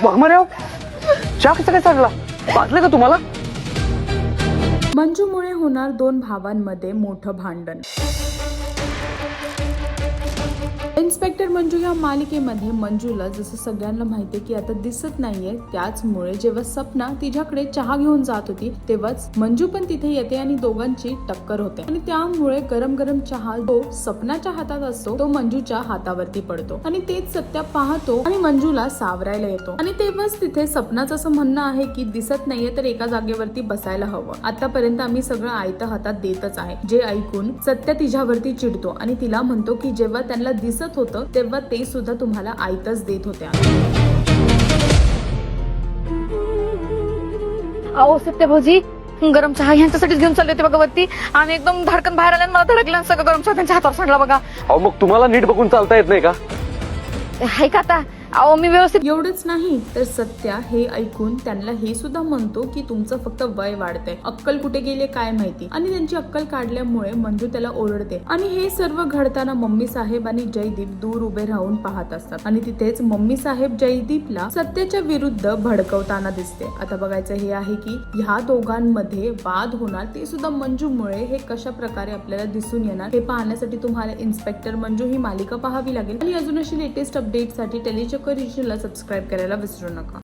वाघमारे चहा कसा काय चढला? वाजलं का तुम्हाला? मंजूमुळे होणार दोन भावांमध्ये मोठं भांडण. इन्स्पेक्टर मंजू या मालिकेमध्ये मंजूला जसं सगळ्यांना माहितीये की आता दिसत नाहीये, त्याचमुळे जेव्हा सपना तिच्याकडे चहा घेऊन जात होती तेव्हाच मंजू पण तिथे येते आणि दोघांची टक्कर होते आणि त्यामुळे गरम गरम चहा जो सपनाच्या हातात असतो तो मंजूच्या हातावरती पडतो आणि तेच सत्या पाहतो आणि मंजूला सावरायला येतो. आणि तेव्हाच तिथे सपनाचं असं म्हणणं आहे की दिसत नाहीये तर एका जागेवरती बसायला हवं. आतापर्यंत आम्ही सगळं आयतं हातात देतच आहे. जे ऐकून सत्या तिच्यावरती चिडतो आणि तिला म्हणतो की जेव्हा त्यांना दिसत होतं तेव्हा ते सुद्धा तुम्हाला आयतच देत होत्या. अहो सत्य भाऊजी, गरम चहा ह्यांच्यासाठीच घेऊन चालले होते बघा वरती आणि एकदम धडकन बाहेर आल्या मला धडकलं सगळं गरम चहा त्यांच्या हातावर सांडला बघा. अहो मग तुम्हाला नीट बघून चालता येत नाही का? हाय का आता? अहो मी व्यवस्थित. एवढंच नाही तर सत्या हे ऐकून त्यांना हे सुद्धा म्हणतो की तुमचं फक्त वय वाढतंय, अक्कल कुठे गेले काय माहिती. आणि त्यांची अक्कल काढल्यामुळे मंजू त्याला ओरडते आणि हे सर्व घडताना मम्मी साहेब आणि जयदीप दूर उभे राहून पाहत असतात आणि तिथेच मम्मी साहेब जयदीपला सत्याच्या विरुद्ध भडकवताना दिसते. आता बघायचं हे आहे की ह्या दोघांमध्ये वाद होणार ते सुद्धा मंजूमुळे हे कशा प्रकारे आपल्याला दिसून येणार हे पाहण्यासाठी तुम्हाला इन्स्पेक्टर मंजू ही मालिका पाहावी लागेल. आणि अजून अशी लेटेस्ट अपडेट साठी टेलीचक्कर ला सबस्क्राईब करायला विसरू नका.